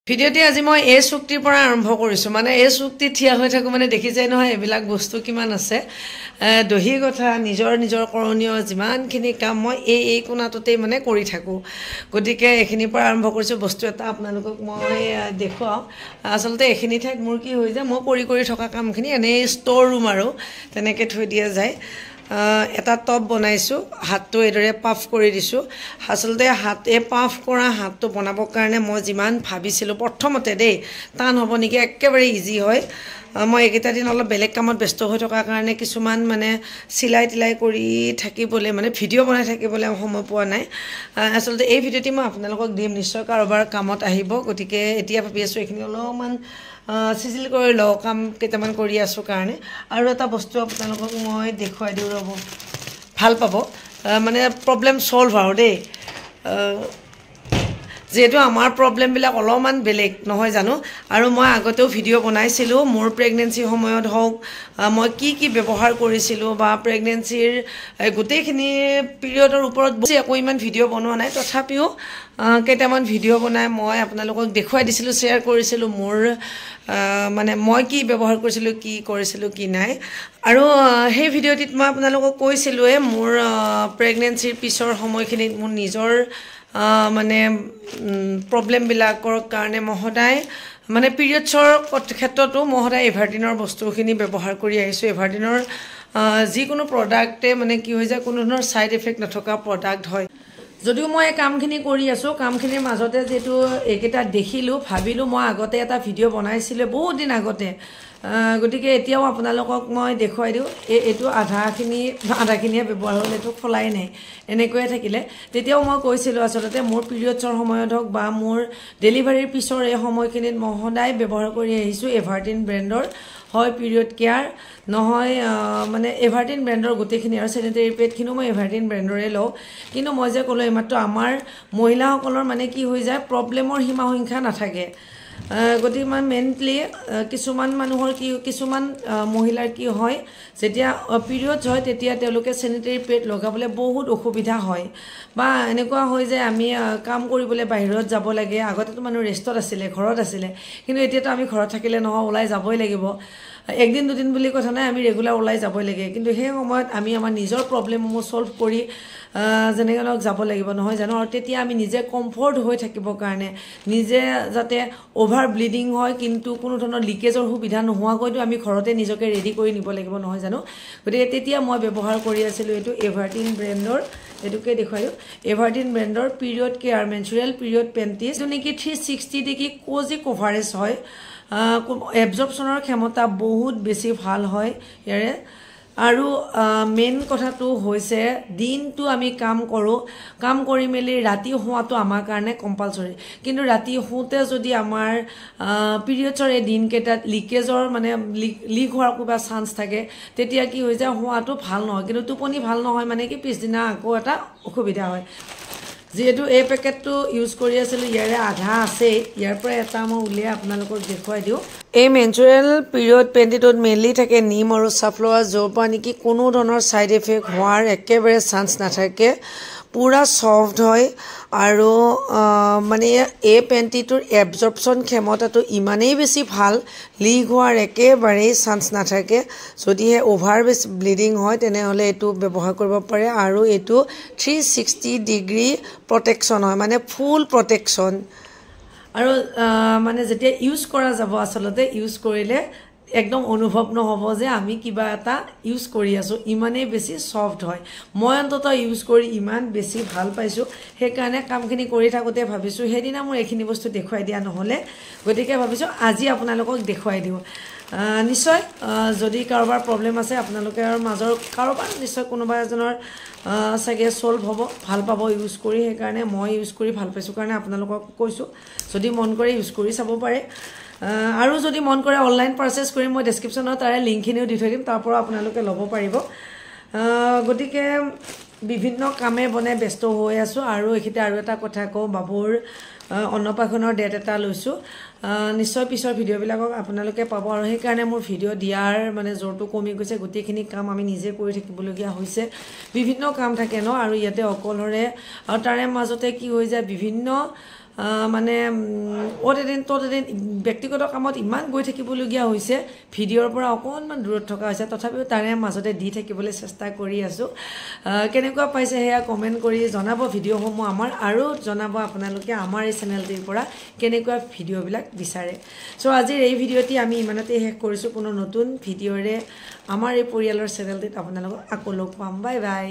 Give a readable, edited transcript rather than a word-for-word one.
ভিডিঅ'টি আজি মই এই চুক্তিৰ পৰা আৰম্ভ কৰিছোঁ মানে এই চুক্তি থিয়া হৈ থাকো মানে দেখি যায় নহয় এবিলাক বস্তু কিমান আছে দহি কথা নিজৰ কৰণীয় যিমানখিনি কাম মই এই কোণাটোতে মানে কৰি থাকো গতিকে এখিনিৰ পৰা আৰম্ভ কৰিছোঁ বস্তু এটা আপোনালোকক মই দেখুৱাও আচলতে এখিনি ঠাইত মোৰ কি হৈ যায় মই কৰি থকা কামখিনি এনে ষ্ট'ৰ ৰুম আৰু তেনেকৈ থৈ দিয়া যায় এটা টপ বনাইছো হাতটো এদৰে পাফ কৰি দিছো আসলতে হাতে পাফ কৰা হাতটো বনাবৰ কাৰণে মই যিমান ভাবিছিলো প্ৰথমতে দেই টান হ'ব নেকি একেবাৰে ইজি হয় মই একেটা দিন অলপ বেলেগ কামত ব্যস্ত হৈ থকা কাৰণে কিছুমান মানে সিলাই টিলাই কৰি থাকিবলৈ মানে ভিডিঅ' বনাই থাকিবলৈ সময় পোৱা নাই আসলতে এই ভিডিঅ'টি মই আপোনালোকক দিম নিশ্চয় কাৰোবাৰ কামত আহিব গতিকে এতিয়া ভাবি আছো এখিনি অলপমান সিজিল কৰি লও কাম কেইটামান কৰি আছো কাৰণে আৰু এটা বস্তু আপোনালোকক মই দেখুৱাই দিও ৰব ভাল পাব মানে প্ৰবলেম সলভ আৰু দেই যেটো আমাৰ প্ৰবলেম বিলাক অলপমান বেলেগ নহয় জানো আৰু মই আগতেও ভিডিঅ' বনাইছিলো মোৰ প্ৰেগনেন্সি সময়ত হওক মই কি ব্যৱহাৰ কৰিছিলো বা প্ৰেগনেন্সিৰ গোটেইখিনি পিৰিয়ডৰ ওপৰত বেছি একো ইমান ভিডিঅ' বনোৱা নাই তথাপিও কেইটামান ভিডিঅ' বনাই মই আপোনালোকক দেখুৱাই দিছিলো শেয়াৰ কৰিছিলো মোৰ মানে মই কি ব্যৱহাৰ কৰিছিলো কি নাই আৰু সেই ভিডিঅ'টিত মই আপোনালোকক কৈছিলোৱে মোৰ প্ৰেগনেন্সিৰ পিছৰ সময়খিনিত মোৰ নিজৰ মানে প্ৰবলেম বিলাকৰ কাৰণে মহদায় মানে পিৰিয়ডছৰ ক্ষেত্ৰতো মহদায় এভাৰটিনৰ বস্তুখিনি ব্যৱহাৰ কৰি আহিছো এভাৰটিনৰ যিকোনো প্ৰডাক্টে মানে কি হৈ যায় কোনো ধৰণৰ সাইড ইফেক্ট নথকা প্ৰডাক্ট হয় যদিও মই কামখিনি কৰি আছো কামখিনিৰ মাজতে যেটো একেটা দেখিলো ভাবিলো মই আগতে এটা ভিডিঅ' বনাইছিলে বহুত দিন আগতে গতিকে এতিয়াও আপোনালোকক মই দেখুৱাই দিও এটো আধাখিনিয়ে ব্যৱহাৰ হ'ল এটো খলাই নাই এনেকৈ থাকিলে তেতিয়াও মই কৈছিলো আসলতে মোৰ পিৰিয়ডছৰ সময়ত হওক বা মোৰ ডেলিভাৰীৰ পিছৰ এই সময়খিনিত মহদায় ব্যৱহাৰ কৰি আহিছো এভাৰটিন ব্ৰেণ্ডৰ হয় পিৰিয়ড কেয়াৰ নহয় মানে এভাৰটিন ব্ৰেণ্ডৰ গোটেইখিনি আৰু স্যানিটাৰী পেডখিনো মই এভাৰটিন ব্ৰেণ্ডৰে লও কিন্তু মই যে ক'লো এইমাত্ৰ আমাৰ মহিলাসকলৰ মানে কি হৈ যায় প্ৰবলেমৰ সীমা সংখ্যা নাথাকে গতিকে মই মেইনলি কিছুমান মানুহৰ কি কিছুমান মহিলাৰ কি হয় যেতিয়া পিৰিয়ডছ হয় তেতিয়া তেওঁলোকে স্যানিটাৰী পেড লগাবলৈ বহুত অসুবিধা হয় বা এনেকুৱা হয় যে আমি কাম কৰিবলৈ বাহিৰত যাব লাগে আগতেতো মানুহ ৰেষ্টত আছিলে ঘৰত আছিলে কিন্তু এতিয়াতো আমি ঘৰত থাকিলে নহয় ওলাই যাবই লাগিব একদিন দুদিন বুলি কথা নাই আমি ৰেগুলাৰ ওলাই যাবই লাগে কিন্তু সেই সময়ত আমি আমাৰ নিজৰ প্ৰবলেমসমূহ সলভ কৰি জেনেগনক যাব লাগিব নহয় জানো আৰু তেতিয়া আমি নিজে কমফৰ্ট হৈ থাকিব কাৰণে নিজে যাতে ওভাৰ ব্লিডিং হয় কিন্তু কোনো ধৰণৰ লিকেজৰ সুবিধা নোহোৱাকৈতো আমি ঘৰতে নিজকে ৰেডি কৰি নিব লাগিব নহয় জানো গতিকে তেতিয়া মই ব্যৱহাৰ কৰি আছিলো এটো এভাৰটিন ব্ৰেণ্ডৰ এটোকে দেখুৱাইও এভাৰটিন ব্ৰেণ্ডৰ পিৰিয়ড কেয়াৰ মেনচুৰেল পিৰিয়ড পেন্টিজ যটো নেকি 360 ডিগ্ৰী কোজি কভাৰেজ হয় এবজৰ্পচনৰ ক্ষমতা বহুত বেছি ভাল হয় ইয়াৰে আৰু মেইন কথাটো হৈছে দিনটো আমি কাম কৰি মেলি ৰাতি হোৱাটো আমাৰ কাৰণে কম্পালসৰি কিন্তু ৰাতি হোতে যদি আমাৰ পিৰিয়ডছৰ এই দিন কেইটাত লিকেজৰ মানে লিক হোৱাৰ কিবা চান্স থাকে তেতিয়া কি হৈ যায় হোৱাটো ভাল নহয় কিন্তু টোপনি ভাল নহয় মানে কি পিছদিনা আকৌ এটা অসুবিধা হয় যেহেতু এই পেকেটটো ইউজ কৰি আছিল ইয়াৰে আধা আছে ইয়াৰ পৰা এটা মই উলিয়াই আপোনালোকক দেখুৱাই দিও এই মেনচুৰেল পিৰিয়ড পেণ্টিটোত মেইনলি থাকে নিম আৰু সাফলোৱা জোপা নেকি কোনো ধৰণৰ সাইড ইফেক্ট হোৱাৰ একেবাৰে চান্স নাথাকে পুৰা সফট হয় আৰু মানে এই পেণ্টিটোৰ এবজৰ্পচন ক্ষমতাটো ইমানেই বেছি ভাল লিক হোৱাৰ একেবাৰে চান্স নাথাকে যদিহে ওভাৰ বেছি ব্লিডিং হয় তেনেহলে এটো ব্যৱহাৰ কৰিব পাৰে আৰু এটো 360 ডিগ্ৰী প্ৰটেকচন হয় মানে ফুল প্ৰটেকচন আৰু মানে যেতিয়া ইউজ কৰা যাব আসলতে ইউজ কৰিলে একদম অনুভৱ নহব যে আমি কিবা এটা ইউজ কৰি আছো ইমানেই বেছি সফট হয় মই অন্তত ইউজ কৰি ইমান বেছি ভাল পাইছো সেই কাৰণে কামখিনি কৰি থাকোতে ভাবিছো হেদিনা মোৰ এখিনি বস্তু দেখুৱাই দিয়া নহলে গতিকে ভাবিছো আজি আপোনালোকক দেখুৱাই দিও নিশ্চয় যদি কাৰোবাৰ প্ৰবলেম আছে আপোনালোকৰ মাজৰ কাৰোবাৰ নিশ্চয় কোনোবা এজনৰ সাগে সলভ হ'ব ভাল পাব ইউজ কৰি সেই কাৰণে মই ইউজ কৰি ভাল পাইছো কাৰণে আপোনালোকক কৈছো যদি মন কৰে ইউজ কৰি চাব পাৰে আৰু যদি মন কৰে অনলাইন পাৰচেজ কৰি মই ডেসক্ৰিপচনত তাৰে লিংকখিনিও দি থৈ দিম তাৰ পৰা আপোনালোকে ল'ব পাৰিব গতিকে বিভিন্ন কামে বনে ব্যস্ত হৈ আছো আৰু এখিতে আৰু এটা কথা কওঁ বাবুৰ অন্নপ্ৰাশনৰ ডেট এটা লৈছো নিশ্চয় পিছৰ ভিডিঅ' বিলাকক আপোনালোকে পাব আৰু সেই কাৰণে মোৰ ভিডিঅ' দিয়াৰ মানে জোৰটো কমি গৈছে গোটেইখিনি কাম আমি নিজে কৰি থাকিবলগীয়া হৈছে বিভিন্ন কাম থাকে ন আৰু ইয়াতে অকলৰে আৰু তাৰে মাজতে কি হৈ যায় বিভিন্ন মানে অ'ত এদিন ত'ত এদিন ব্যক্তিগত কামত ইমান গৈ থাকিবলগীয়া হৈছে ভিডিঅ'ৰ পৰা অকণমান দূৰত থকা হৈছে তথাপিও তাৰে মাজতে দি থাকিবলৈ চেষ্টা কৰি আছোঁ কেনেকুৱা পাইছে সেয়া কমেণ্ট কৰি জনাব ভিডিঅ'সমূহ আমাৰ আৰু জনাব আপোনালোকে আমাৰ এই চেনেলটিৰ পৰা কেনেকুৱা ভিডিঅ'বিলাক বিচাৰে চ' আজিৰ এই ভিডিঅ'টি আমি ইমানতে শেষ কৰিছোঁ কোনো নতুন ভিডিঅ'ৰে আমাৰ এই পৰিয়ালৰ চেনেলটিত আপোনালোকক আকৌ লগ পাম বাই বাই